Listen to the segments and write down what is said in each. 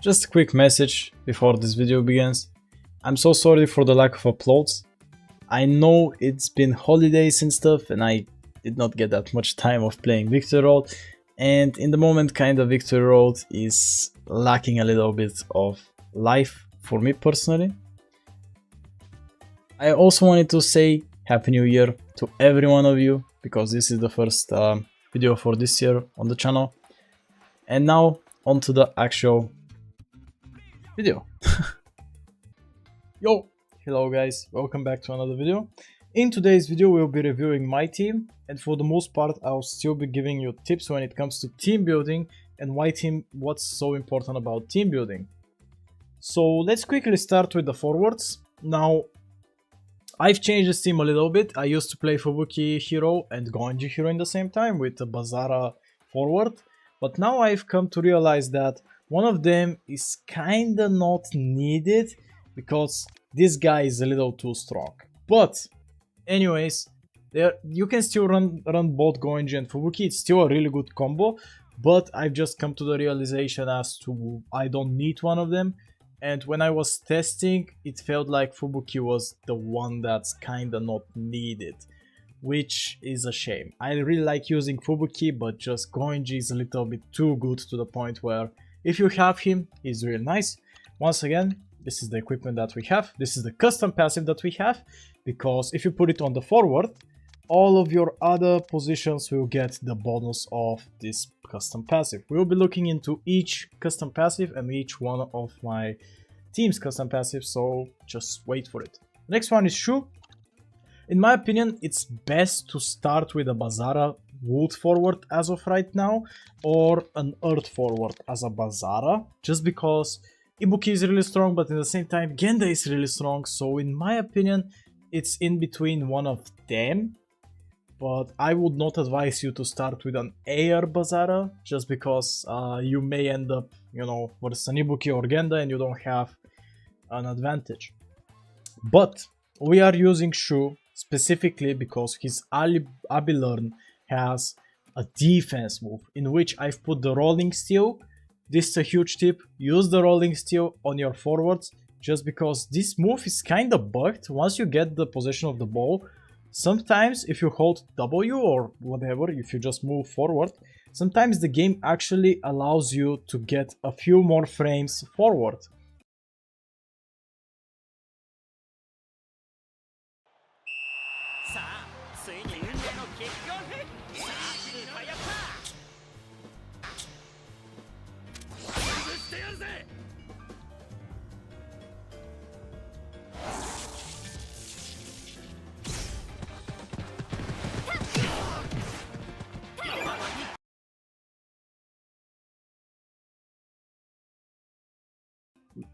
Just a quick message before this video begins. I'm so sorry for the lack of uploads. I know it's been holidays and stuff and I did not get that much time of playing Victory Road, and in the moment kinda Victory Road is lacking a little bit of life for me personally. I also wanted to say Happy New Year to every one of you, because this is the first video for this year on the channel. And now on to the actual video. Yo, hello guys, welcome back to another video. In today's video we'll be reviewing my team, and for the most part I'll still be giving you tips when it comes to team building and what's so important about team building. So let's quickly start with the forwards. Now I've changed this team a little bit. I used to play Fubuki hero and Gonji hero in the same time with the Bazara forward, but now I've come to realize that one of them is kinda not needed because this guy is a little too strong. But anyways, you can still run both Gonji and Fubuki. It's still a really good combo, but I've just come to the realization as to I don't need one of them. And when I was testing, it felt like Fubuki was the one that's kinda not needed, which is a shame. I really like using Fubuki, but just Gonji is a little bit too good to the point where if you have him, he's really nice. Once again, this is the equipment that we have. This is the custom passive that we have, because if you put it on the forward, all of your other positions will get the bonus of this custom passive. We'll be looking into each custom passive and each one of my team's custom passive, so just wait for it. Next one is Shu. In my opinion, it's best to start with a Bazara wood forward as of right now, or an earth forward as a Bazara, just because Ibuki is really strong, but at the same time Genda is really strong, so in my opinion it's in between one of them. But I would not advise you to start with an air Bazara, just because you may end up, you know, versus an Ibuki or Genda and you don't have an advantage. But we are using Shu specifically because his Abi Learn has a defense move in which I've put the rolling steel. This is a huge tip: use the rolling steel on your forwards, just because this move is kinda bugged. Once you get the possession of the ball, sometimes if you hold W or whatever, if you just move forward, sometimes the game actually allows you to get a few more frames forward.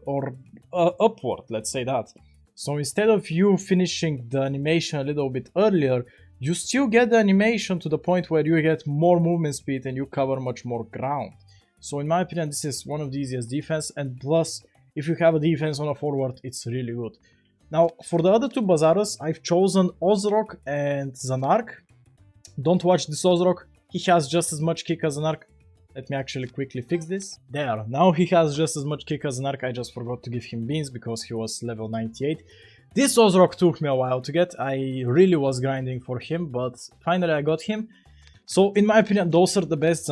Or upward, let's say that. So instead of you finishing the animation a little bit earlier, you still get the animation to the point where you get more movement speed and you cover much more ground. So in my opinion, this is one of the easiest defense, and plus if you have a defense on a forward, it's really good. Now for the other two Bazaras, I've chosen Ozrok and Zanark. Don't watch this Ozrok, he has just as much kick as Zanark. Let me actually quickly fix this. There, now he has just as much kick as Narc. I just forgot to give him beans because he was level 98. This Ozrok took me a while to get. I really was grinding for him, but finally I got him. So in my opinion, those are the best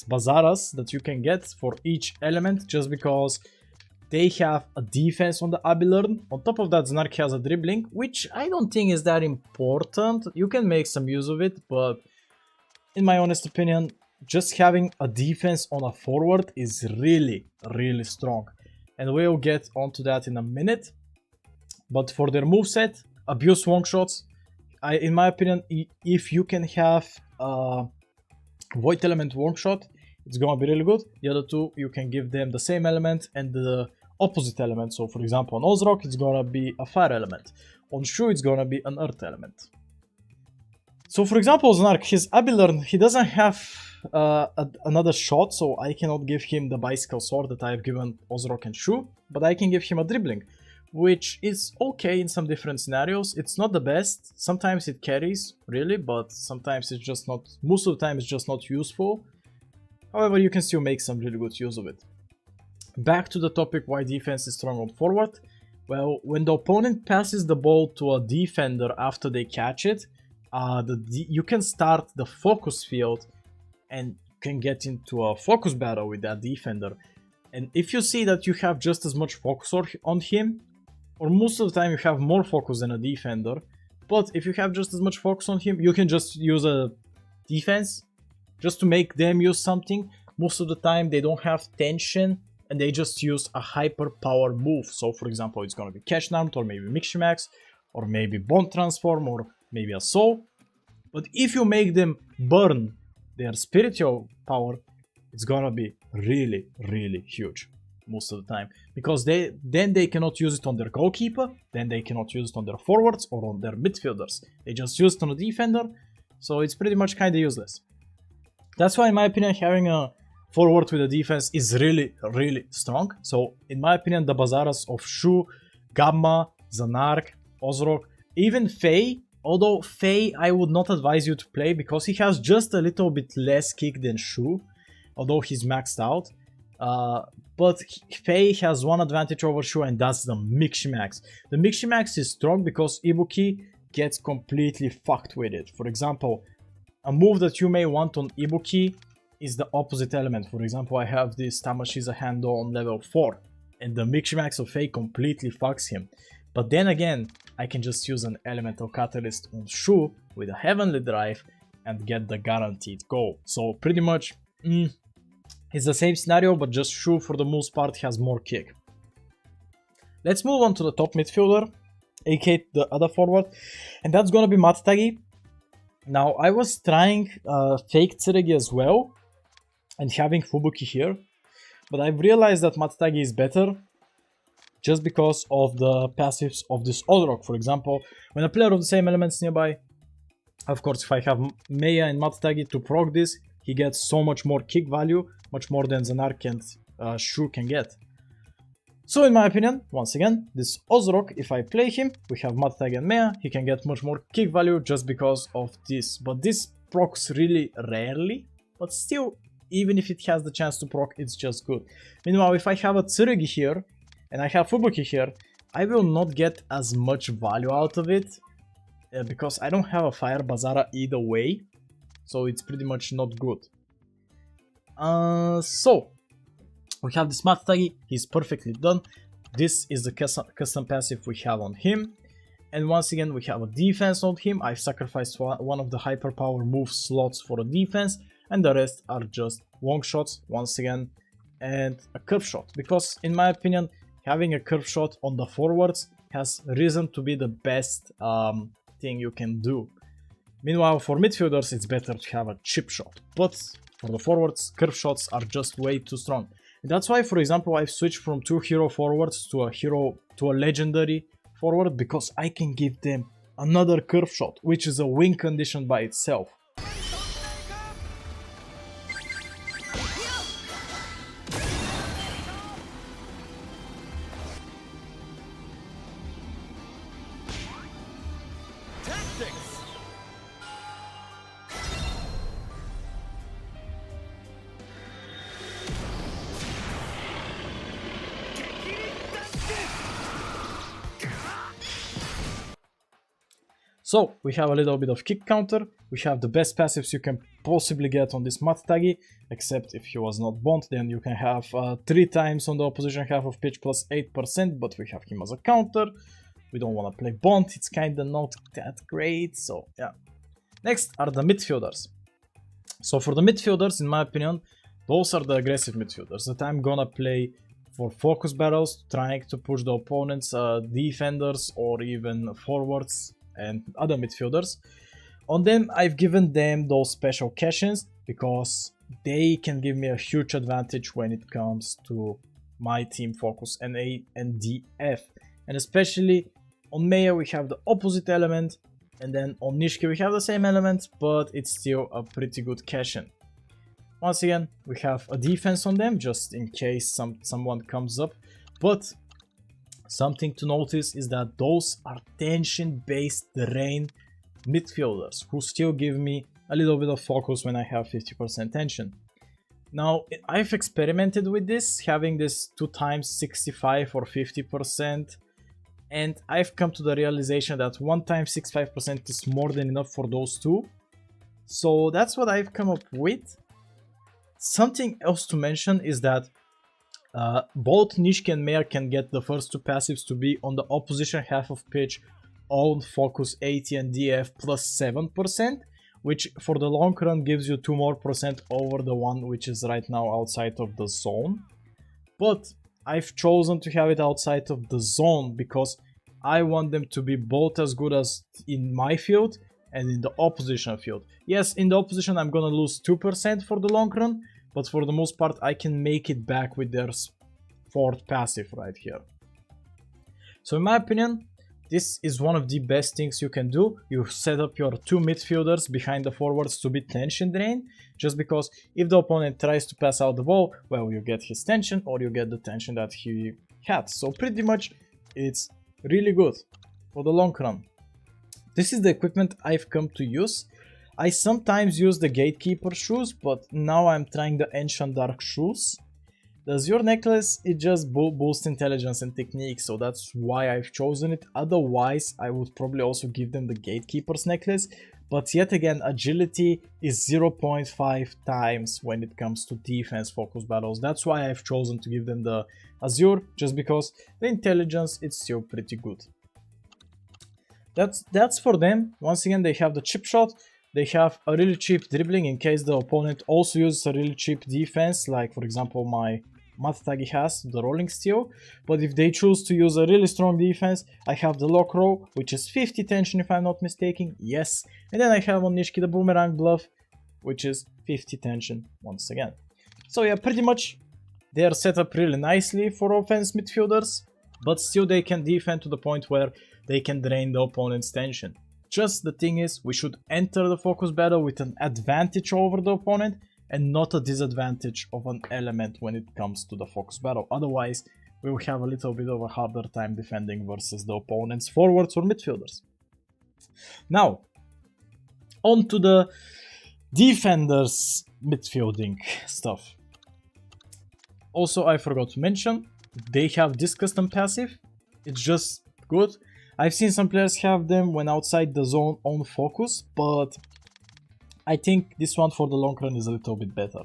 Bazaras that you can get for each element, just because they have a defense on the Abi Learn. On top of that, Zanark has a dribbling, which I don't think is that important. You can make some use of it, but in my honest opinion, just having a defense on a forward is really, really strong. And we'll get onto that in a minute. But for their moveset, abuse wrong shots. In my opinion, if you can have a void element wrong shot, it's gonna be really good. The other two, you can give them the same element and the opposite element. So for example, on Ozrok, it's gonna be a fire element. On Shu, it's gonna be an earth element. So for example, Zanark, his Abi Learn, he doesn't have another shot, so I cannot give him the bicycle sword that I've given Ozrok and Shu, but I can give him a dribbling, which is okay in some different scenarios. It's not the best. Sometimes it carries, really, but sometimes it's just not, most of the time it's just not useful. However, you can still make some really good use of it. back to the topic why defense is strong on forward. Well, when the opponent passes the ball to a defender after they catch it, you can start the focus field and can get into a focus battle with that defender. And if you see that you have just as much focus on him, or most of the time you have more focus than a defender, but if you have just as much focus on him, you can just use a defense just to make them use something. Most of the time they don't have tension and they just use a hyper power move. So for example, it's gonna be Cash Narmed, or maybe Miximax, or maybe Bond Transform, or maybe a Soul. But if you make them burn their spiritual power, it's gonna be really, really huge most of the time, because then they cannot use it on their goalkeeper, then they cannot use it on their forwards or on their midfielders. They just use it on a defender, so it's pretty much kinda useless. That's why, in my opinion, having a forward with a defense is really, really strong. So, in my opinion, the Bazaras of Shu, Gamma, Zanark, Ozrok, even Faye, although Faye I would not advise you to play because he has just a little bit less kick than Shu, although he's maxed out. But Faye has one advantage over Shu, and that's the Miximax. The Miximax is strong because Ibuki gets completely fucked with it. For example, a move that you may want on Ibuki is the opposite element. For example, I have this Tamashiza handle on level 4, and the Miximax of Faye completely fucks him. But then again, I can just use an Elemental Catalyst on Shu with a Heavenly Drive and get the guaranteed goal. So pretty much, it's the same scenario, but just Shu for the most part has more kick. Let's move on to the top midfielder, aka the other forward, and that's gonna be Matagi. Now, I was trying fake Tsuregi as well, and having Fubuki here, but I've realized that Matagi is better just because of the passives of this Odrok. For example, when a player of the same elements nearby, of course, if I have Meiya and Matagi to proc this, he gets so much more kick value, much more than Zanark and Shu can get. So in my opinion, once again, this Ozrok, if I play him, we have Matagi and Meiya, he can get much more kick value just because of this. But this procs really rarely, but still, even if it has the chance to proc, it's just good. Meanwhile, if I have a Tsuregi here, and I have Fubuki here, I will not get as much value out of it, because I don't have a Fire Bazara either way, so it's pretty much not good. So, we have this Matagi, he's perfectly done. This is the custom passive we have on him. And once again, we have a defense on him. I've sacrificed one of the hyper power move slots for a defense, and the rest are just long shots, once again, and a curve shot. Because in my opinion, having a curve shot on the forwards has risen to be the best thing you can do. Meanwhile, for midfielders, it's better to have a chip shot. But for the forwards, curve shots are just way too strong. And that's why, for example, I've switched from 2 hero forwards to a legendary forward, because I can give them another curve shot, which is a win condition by itself. So, we have a little bit of kick counter, we have the best passives you can possibly get on this Matagi, except if he was not Bond, then you can have 3 times on the opposition half of pitch plus 8%, but we have him as a counter. We don't want to play Bond, it's kinda not that great, so yeah. Next are the midfielders. So for the midfielders, in my opinion, those are the aggressive midfielders that I'm gonna play for focus battles, trying to push the opponents, defenders or even forwards and other midfielders. On them, I've given them those special cash-ins because they can give me a huge advantage when it comes to my team focus NA and DF. And especially on Meiya we have the opposite element, and then on Nishiki we have the same element, but it's still a pretty good cash-in. Once again, we have a defense on them just in case someone comes up, but something to notice is that those are tension-based drain midfielders who still give me a little bit of focus when I have 50% tension. Now, I've experimented with this, having this 2 times 65 or 50%, and I've come to the realization that 1 times 65% is more than enough for those two. So that's what I've come up with. Something else to mention is that both Nishiki and Meyer can get the first two passives to be on the opposition half of pitch, on focus 80 and DF plus 7%, which for the long run gives you 2% more over the one which is right now outside of the zone. But I've chosen to have it outside of the zone because I want them to be both as good as in my field and in the opposition field. Yes, in the opposition I'm gonna lose 2% for the long run, but for the most part I can make it back with their fourth passive right here. So in my opinion, this is one of the best things you can do. You set up your two midfielders behind the forwards to be tension drain, just because if the opponent tries to pass out the ball, well, you get his tension or you get the tension that he had. So pretty much it's really good for the long run. This is the equipment I've come to use. I sometimes use the gatekeeper shoes, but now I'm trying the ancient dark shoes. The Azure necklace, it just boosts intelligence and technique, so that's why I've chosen it. Otherwise, I would probably also give them the gatekeeper's necklace. But yet again, agility is 0.5 times when it comes to defense focus battles. That's why I've chosen to give them the Azure, just because the intelligence is still pretty good. That's for them. Once again, they have the chip shot. They have a really cheap dribbling in case the opponent also uses a really cheap defense, like for example my Matatagi has, the rolling steel. But if they choose to use a really strong defense, I have the lock row, which is 50 tension if I'm not mistaken, yes. And then I have on Nishiki the boomerang bluff, which is 50 tension once again. So yeah, pretty much they are set up really nicely for offense midfielders, but still they can defend to the point where they can drain the opponent's tension. Just the thing is, we should enter the focus battle with an advantage over the opponent and not a disadvantage of an element when it comes to the focus battle. Otherwise, we will have a little bit of a harder time defending versus the opponent's forwards or midfielders. Now, on to the defenders midfielding stuff. Also, I forgot to mention, they have this custom passive. It's just good. I've seen some players have them when outside the zone on focus, but I think this one for the long run is a little bit better.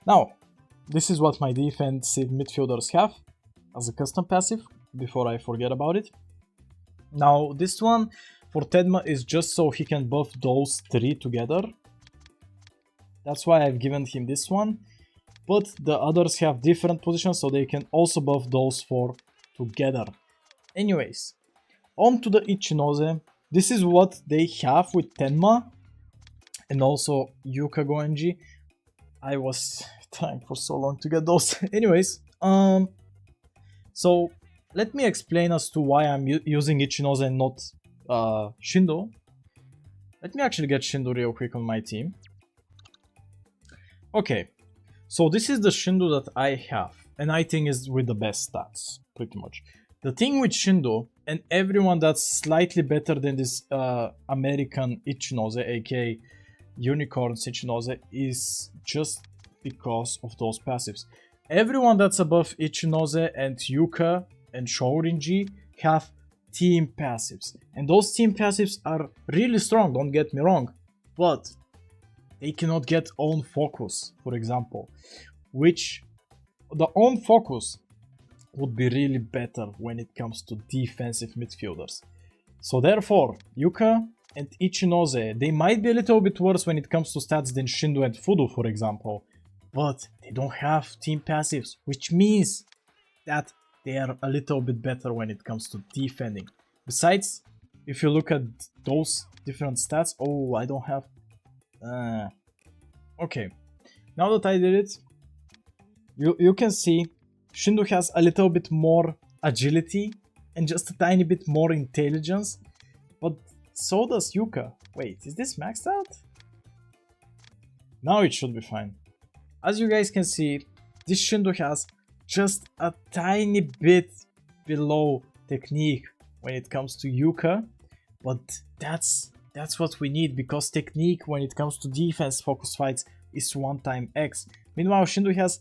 Now, this is what my defensive midfielders have as a custom passive, before I forget about it. Now, this one for Tedma is just so he can buff those three together. That's why I've given him this one. But the others have different positions, so they can also buff those four together. Anyways, on to the Ichinose. This is what they have with Tenma and also Yuka Goenji. I was trying for so long to get those. Anyways, so let me explain as to why I'm using Ichinose and not Shindo. Let me actually get Shindo real quick on my team. Okay, so this is the Shindo that I have, and I think is with the best stats, pretty much. The thing with Shindo, and everyone that's slightly better than this American Ichinose, aka Unicorns Ichinose, is just because of those passives. Everyone that's above Ichinose and Yuka and Shourinji have team passives. And those team passives are really strong, don't get me wrong. But they cannot get own focus, for example. Which, the own focus would be really better when it comes to defensive midfielders. So therefore, Yuka and Ichinose, they might be a little bit worse when it comes to stats than Shindo and Fudo, for example, but they don't have team passives, which means that they are a little bit better when it comes to defending. Besides, if you look at those different stats, oh, I don't have... okay, now that I did it, you can see Shindo has a little bit more agility and just a tiny bit more intelligence, but so does Yuka. Wait, is this maxed out? Now it should be fine. As you guys can see, this Shindo has just a tiny bit below technique when it comes to Yuka, but that's what we need, because technique when it comes to defense focus fights is 1 time X. Meanwhile, Shindo has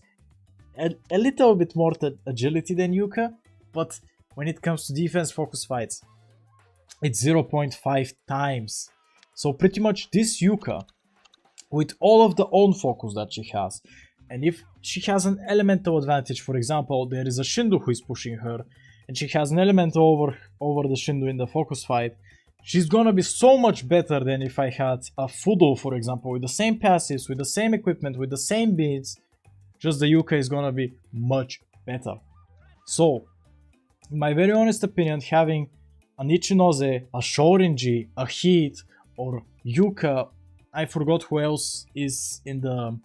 a little bit more agility than Yuka, but when it comes to defense focus fights, it's 0.5 times. So pretty much this Yuka, with all of the own focus that she has, and if she has an elemental advantage, for example, there is a Shindo who is pushing her, and she has an elemental over the Shindo in the focus fight, she's gonna be so much better than if I had a Fudo, for example, with the same passives, with the same equipment, with the same beats. Just the Yuka is gonna be much better. So, in my very honest opinion, having an Ichinose, a Shorinji, a Heat, or Yuka, I forgot who else is in the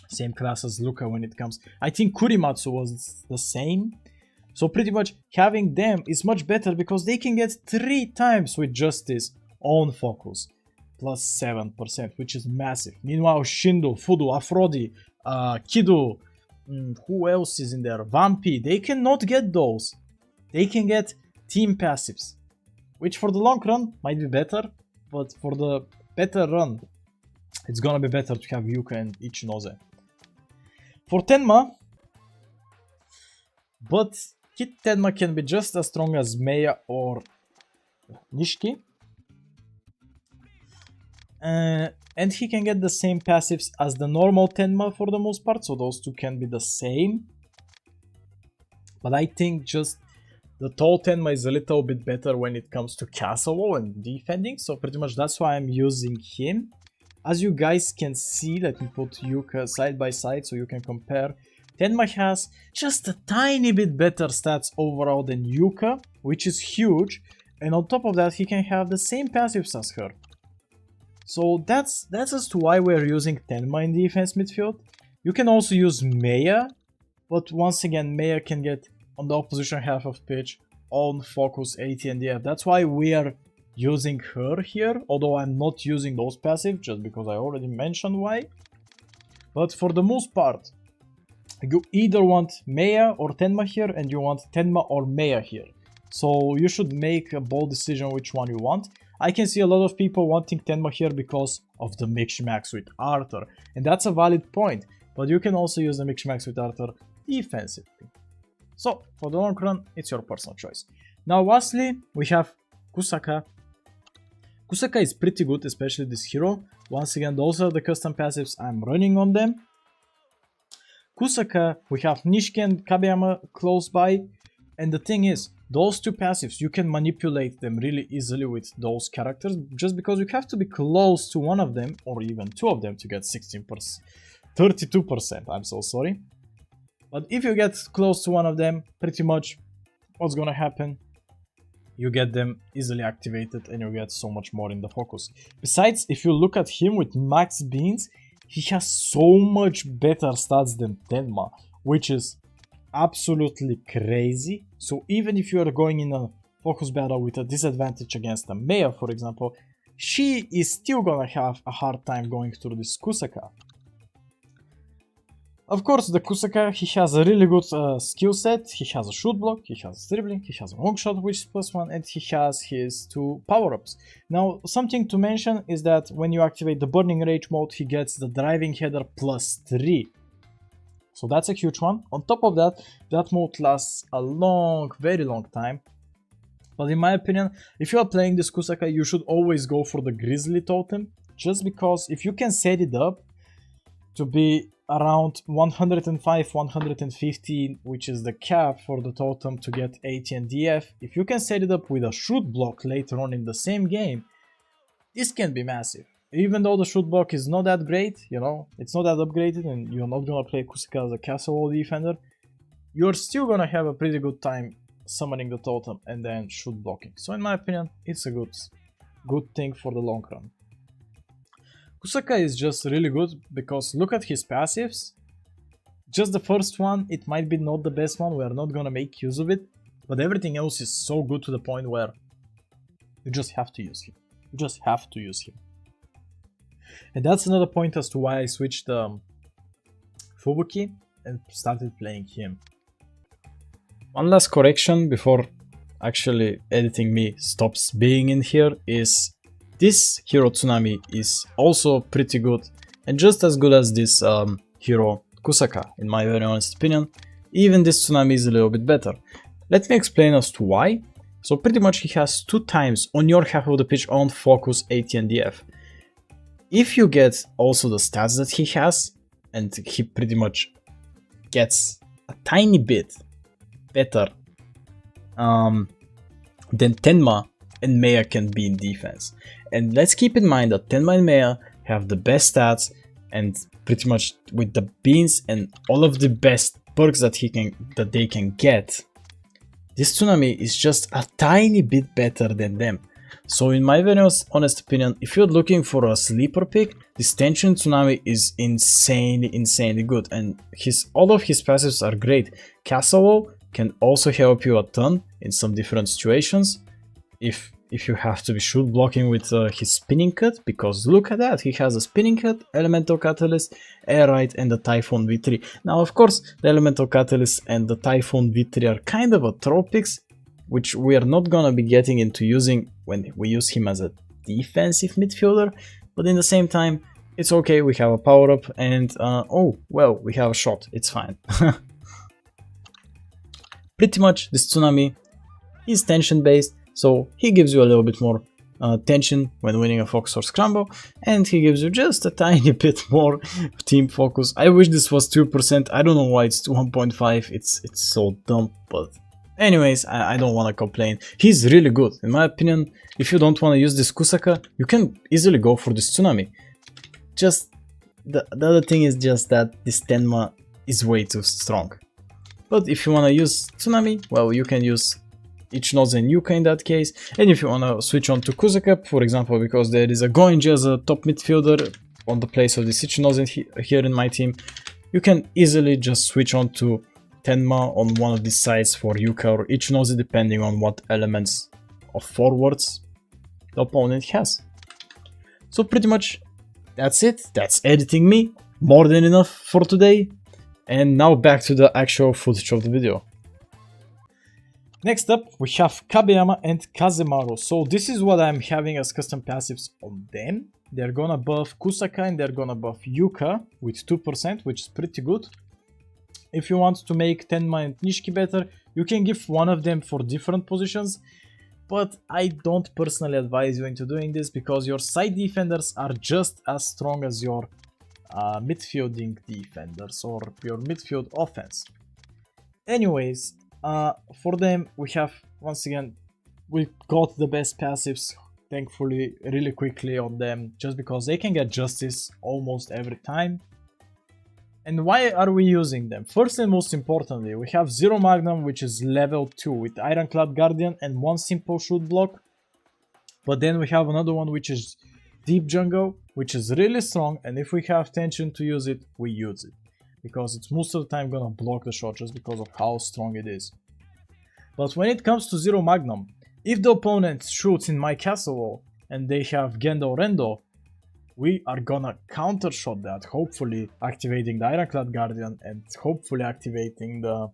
same class as Luka when it comes. I think Kurimatsu was the same. So pretty much having them is much better because they can get 3 times with just this own focus. Plus 7%, which is massive. Meanwhile, Shindo, Fudo, Aphrodite, Kido, who else is in there? Vampi, they cannot get those. They can get team passives, which for the long run might be better, but for the better run, it's gonna be better to have Yuka and Ichinose. For Tenma, but Kid Tenma can be just as strong as Meiya or Nishiki. And he can get the same passives as the normal Tenma for the most part, so those two can be the same. But I think just the tall Tenma is a little bit better when it comes to castle wall and defending, so pretty much that's why I'm using him. As you guys can see, let me put Yuka side by side so you can compare. Tenma has just a tiny bit better stats overall than Yuka, which is huge, and on top of that he can have the same passives as her. So that's as to why we're using Tenma in defense midfield. You can also use Meiya, but once again Meiya can get on the opposition half of pitch on focus, AT and DF. That's why we are using her here, although I'm not using those passives just because I already mentioned why. But for the most part, you either want Meiya or Tenma here, and you want Tenma or Meiya here. So you should make a bold decision which one you want. I can see a lot of people wanting Tenma here because of the mix max with Arthur, and that's a valid point, but you can also use the mix max with Arthur defensively. So for the long run, it's your personal choice. Now lastly, we have Kusaka. Kusaka is pretty good, especially this hero. Once again, those are the custom passives I'm running on them. Kusaka, we have Nishiki and Kabeyama close by, and the thing is, those two passives, you can manipulate them really easily with those characters, just because you have to be close to one of them, or even two of them to get 16%, 32%, I'm so sorry. But if you get close to one of them, pretty much what's gonna happen, you get them easily activated and you get so much more in the focus. Besides, if you look at him with max beans, he has so much better stats than Tenma, which is absolutely crazy. So even if you are going in a focus battle with a disadvantage against a Meiya, for example, she is still gonna have a hard time going through this Kusaka. Of course, the Kusaka, he has a really good skill set. He has a shoot block, he has dribbling, he has a long shot which is +1, and he has his 2 power-ups. Now, something to mention is that when you activate the Burning Rage mode, he gets the driving header +3. So that's a huge one. On top of that, that mode lasts a long, very long time. But in my opinion, if you are playing this Kusaka, you should always go for the Grizzly Totem. Just because if you can set it up to be around 105, 115, which is the cap for the totem to get AT and DF, if you can set it up with a shoot block later on in the same game, this can be massive. Even though the shoot block is not that great, you know, it's not that upgraded and you're not gonna play Kusaka as a castle wall defender, you're still gonna have a pretty good time summoning the totem and then shoot blocking. So in my opinion, it's a good thing for the long run. Kusaka is just really good because look at his passives. Just the first one, it might be not the best one, we are not gonna make use of it, but everything else is so good to the point where you just have to use him. You just have to use him. And that's another point as to why I switched Fubuki and started playing him. One last correction before actually editing me stops being in here is this hero Tsunami is also pretty good and just as good as this hero Kusaka, in my very honest opinion. Even this Tsunami is a little bit better. Let me explain as to why. So pretty much he has 2 times on your half of the pitch on focus, AT and DF. If you get also the stats that he has, and he pretty much gets a tiny bit better than Tenma and Maya can be in defense. And let's keep in mind that Tenma and Maya have the best stats and pretty much with the beans and all of the best perks that they can get. This Tsunami is just a tiny bit better than them. So in my very honest opinion, if you're looking for a sleeper pick, this Tension Tsunami is insanely good, and all of his passives are great. Castle Wall can also help you a ton in some different situations if you have to be shoot blocking with his spinning cut, because look at that, he has a spinning cut, elemental catalyst, air right, and the Typhoon V3. Now of course the elemental catalyst and the Typhoon V3 are kind of a throw picks, which we are not gonna be getting into using when we use him as a defensive midfielder, but in the same time it's okay, we have a power up, and oh well, we have a shot, it's fine. Pretty much this Tsunami is tension based, so he gives you a little bit more tension when winning a focus or scramble, and he gives you just a tiny bit more team focus. I wish this was 2%, I don't know why it's 1.5, it's so dumb, but anyways, I don't want to complain. He's really good. In my opinion, if you don't want to use this Kusaka, you can easily go for this Tsunami. Just the other thing is just that this Tenma is way too strong. But if you want to use Tsunami, well, you can use Ichinoze and Yuka in that case. And if you want to switch on to Kusaka, for example, because there is a Goenji as a top midfielder on the place of this Ichinoze here in my team, you can easily just switch on to Tenma on one of these sides for Yuka or Ichinoze, depending on what elements of forwards the opponent has. So pretty much that's it. That's editing me. More than enough for today. And now back to the actual footage of the video. Next up, we have Kabeyama and Kazemaru. So this is what I'm having as custom passives on them. They're gonna buff Kusaka and they're gonna buff Yuka with 2%, which is pretty good. If you want to make Tenma and Nishiki better, you can give one of them for different positions. But I don't personally advise you into doing this, because your side defenders are just as strong as your midfielding defenders or your midfield offense. Anyways, for them we have, once again, we got the best passives thankfully really quickly on them, just because they can get justice almost every time. And why are we using them? First and most importantly, we have Zero Magnum, which is level 2 with Ironclad Guardian and 1 simple shoot block. But then we have another one which is Deep Jungle, which is really strong, and if we have tension to use it, we use it. Because it's most of the time gonna block the shot just because of how strong it is. But when it comes to Zero Magnum, if the opponent shoots in my castle wall and they have Gendo or Rendo, we are gonna counter shot that, hopefully activating the Ironclad Guardian and hopefully activating the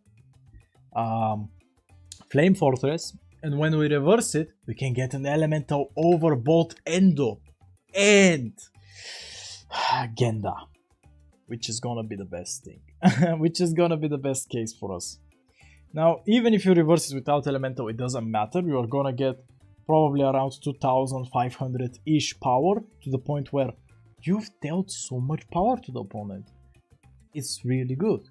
Flame Fortress. And when we reverse it, we can get an elemental over both Endo and Genda, which is gonna be the best thing. Which is gonna be the best case for us. Now, even if you reverse it without elemental, it doesn't matter. You are gonna get probably around 2500-ish power, to the point where you've dealt so much power to the opponent. It's really good.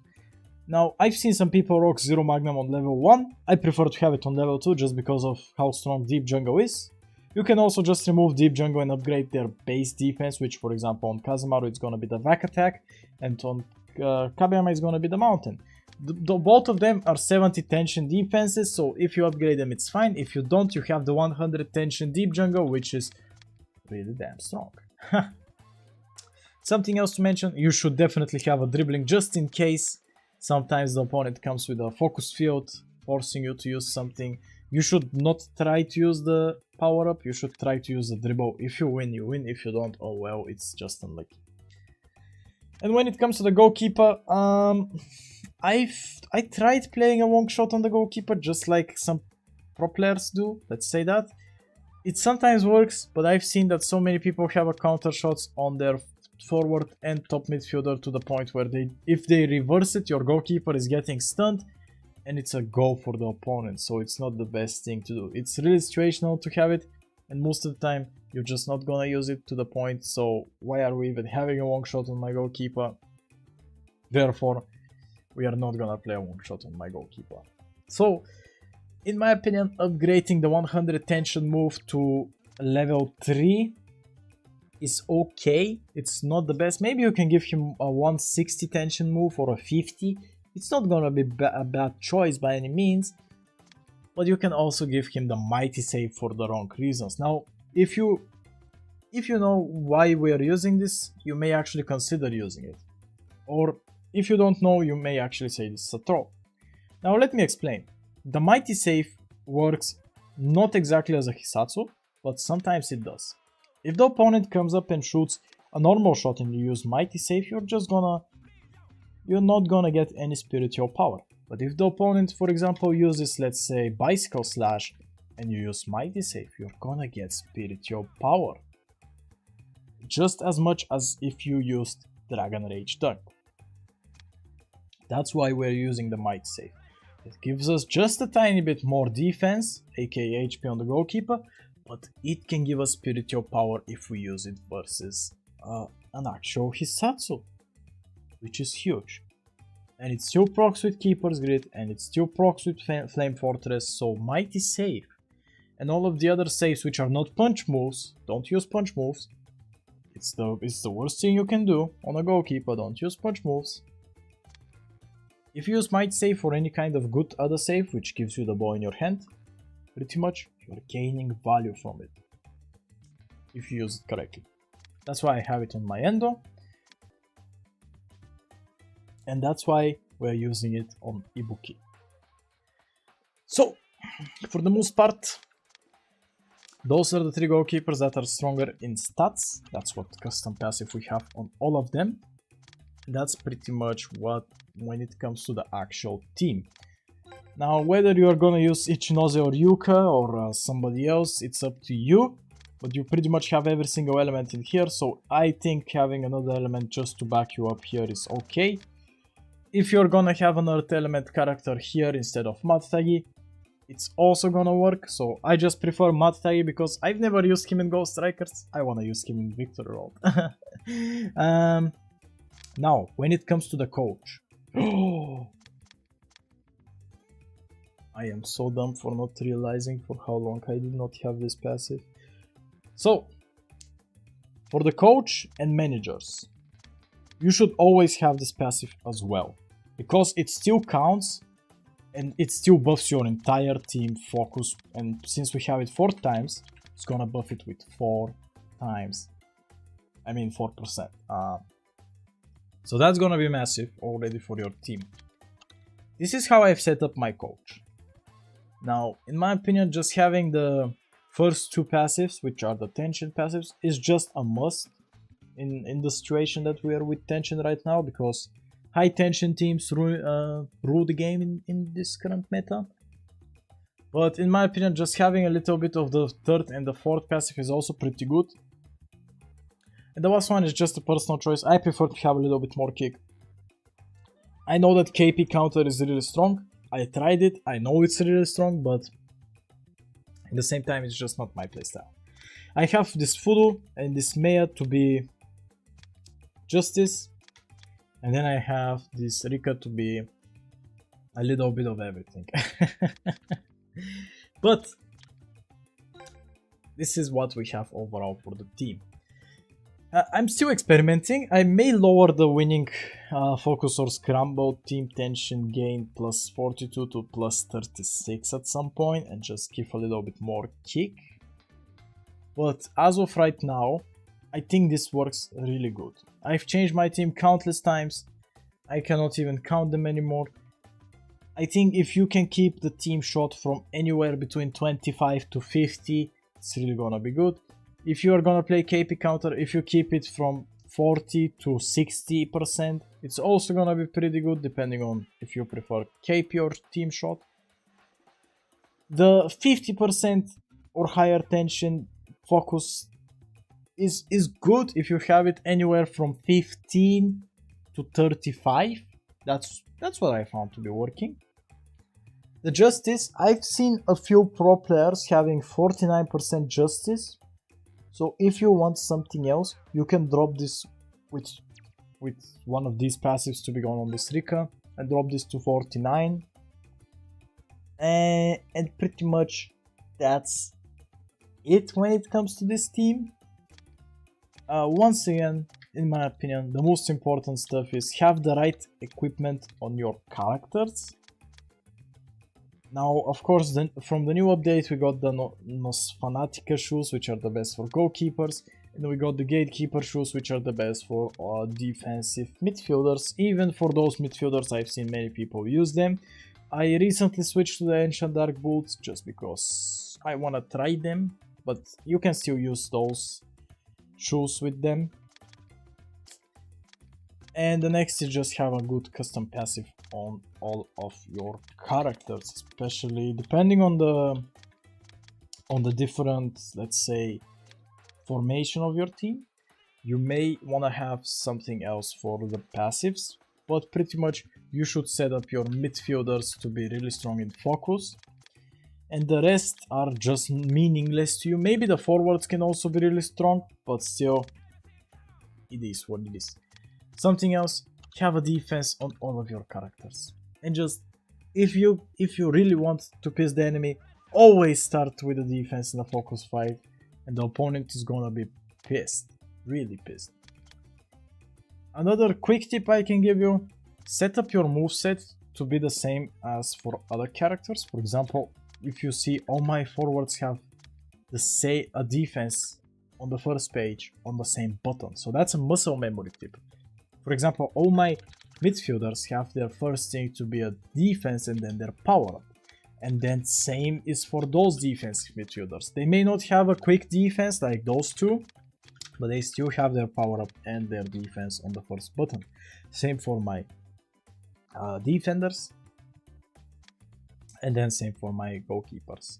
Now, I've seen some people rock Zero Magnum on level 1. I prefer to have it on level 2 just because of how strong Deep Jungle is. You can also just remove Deep Jungle and upgrade their base defense, which, for example, on Kazemaru it's gonna be the Vac attack, and on Kabeyama it's gonna be the Mountain. Both of them are 70 tension defenses, so if you upgrade them it's fine. If you don't, you have the 100 tension Deep Jungle, which is really damn strong. Something else to mention, you should definitely have a dribbling just in case. Sometimes the opponent comes with a focus field, forcing you to use something. You should not try to use the power up, you should try to use the dribble. If you win, you win. If you don't, oh well, it's just unlucky. And when it comes to the goalkeeper, I tried playing a long shot on the goalkeeper, just like some pro players do, let's say that. It sometimes works, but I've seen that so many people have a counter shots on their forward and top midfielder to the point where if they reverse it, your goalkeeper is getting stunned and it's a goal for the opponent. So it's not the best thing to do. It's really situational to have it, and most of the time you're just not gonna use it to the point. So why are we even having a long shot on my goalkeeper? Therefore, we are not gonna play a long shot on my goalkeeper. So, in my opinion, upgrading the 100 tension move to level 3 is okay. It's not the best. Maybe you can give him a 160 tension move or a 50. It's not gonna be a bad choice by any means. But you can also give him the mighty save for the wrong reasons. Now, if you know why we are using this, you may actually consider using it. Or if you don't know, you may actually say this is a troll. Now let me explain. The mighty save works not exactly as a Hisatsu, but sometimes it does. If the opponent comes up and shoots a normal shot and you use mighty save, you're not gonna get any spiritual power. But if the opponent, for example, uses, let's say, bicycle slash and you use mighty save, you're gonna get spiritual power. Just as much as if you used Dragon Rage Dunk. That's why we're using the mighty save. It gives us just a tiny bit more defense, aka HP on the goalkeeper, but it can give us spiritual power if we use it versus an actual Hisatsu, which is huge. And it still procs with Keeper's Grid, and it still procs with Flame Fortress, so mighty save. And all of the other saves which are not punch moves, don't use punch moves. It's the worst thing you can do on a goalkeeper, don't use punch moves. If you use might save for any kind of good other save, which gives you the ball in your hand, pretty much you're gaining value from it. If you use it correctly. That's why I have it on my Endo. And that's why we're using it on Ibuki. So, for the most part, those are the 3 goalkeepers that are stronger in stats. That's what custom passive we have on all of them. That's pretty much what when it comes to the actual team. Now, whether you are gonna use Ichinose or Yuka or somebody else, it's up to you. But you pretty much have every single element in here, so I think having another element just to back you up here is okay. If you're gonna have an Earth element character here instead of Matagi, it's also gonna work. So I just prefer Matagi because I've never used him in Ghost Strikers. I wanna use him in Victory Road. Now, when it comes to the coach. I am so dumb for not realizing for how long I did not have this passive. So, for the coach and managers, you should always have this passive as well. Because it still counts and it still buffs your entire team focus. And since we have it 4 times, it's gonna buff it with 4 times. I mean 4%. So that's gonna be massive already for your team. This is how I've set up my coach. Now, in my opinion, just having the first 2 passives, which are the tension passives, is just a must in the situation that we are with tension right now, because high tension teams rule the game in this current meta. But in my opinion, just having a little bit of the 3rd and the 4th passive is also pretty good. And the last one is just a personal choice. I prefer to have a little bit more kick. I know that KP counter is really strong. I tried it. I know it's really strong, but at the same time, it's just not my playstyle. I have this Fudu and this Mea to be Justice. And then I have this Rika to be a little bit of everything. But this is what we have overall for the team. I'm still experimenting. I may lower the winning focus or scramble team tension gain plus 42 to plus 36 at some point and just give a little bit more kick. But as of right now, I think this works really good. I've changed my team countless times. I cannot even count them anymore. I think if you can keep the team shot from anywhere between 25 to 50, it's really gonna be good. If you are gonna play KP counter, if you keep it from 40 to 60%, it's also gonna be pretty good depending on if you prefer KP or team shot. The 50% or higher tension focus is good if you have it anywhere from 15 to 35. That's what I found to be working. The justice, I've seen a few pro players having 49% justice. So if you want something else, you can drop this with one of these passives to be gone on this Rika and drop this to 49. And pretty much that's it when it comes to this team. Once again, in my opinion, the most important stuff is have the right equipment on your characters. Now, of course, then from the new update, we got the Nos Fanatica shoes, which are the best for goalkeepers, and we got the Gatekeeper shoes, which are the best for defensive midfielders. Even for those midfielders, I've seen many people use them. I recently switched to the Ancient Dark boots just because I want to try them, but you can still use those shoes with them. And the next is just have a good custom passive on all of your characters, especially depending on the different, let's say, formation of your team. You may want to have something else for the passives, but pretty much you should set up your midfielders to be really strong in focus, and the rest are just meaningless to you. Maybe the forwards can also be really strong, but still, it is what it is. Something else, have a defense on all of your characters. And just, if you really want to piss the enemy, always start with the defense in a focus fight, and the opponent is gonna be pissed, really pissed. Another quick tip I can give you, set up your moveset to be the same as for other characters. For example, if you see all my forwards have a defense on the first page on the same button, so that's a muscle memory tip. For example, all my midfielders have their first thing to be a defense and then their power up. And then same is for those defensive midfielders. They may not have a quick defense like those two, but they still have their power up and their defense on the first button. Same for my defenders. And then same for my goalkeepers.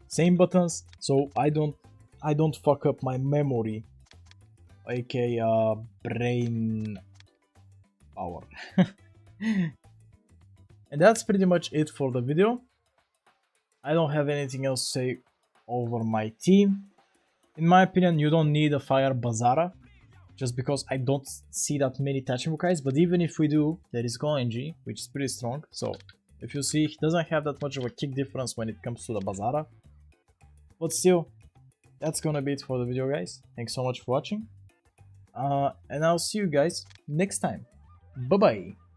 Same buttons, so I don't fuck up my memory, aka brain power. And that's pretty much it for the video. I don't have anything else to say over my team. In my opinion, you don't need a Fire Bazara, just because I don't see that many Tachimo guys, but even if we do, there is GoNG, which is pretty strong. So if you see, he doesn't have that much of a kick difference when it comes to the Bazara. But still, that's gonna be it for the video, guys. Thanks so much for watching. And I'll see you guys next time. Bye bye.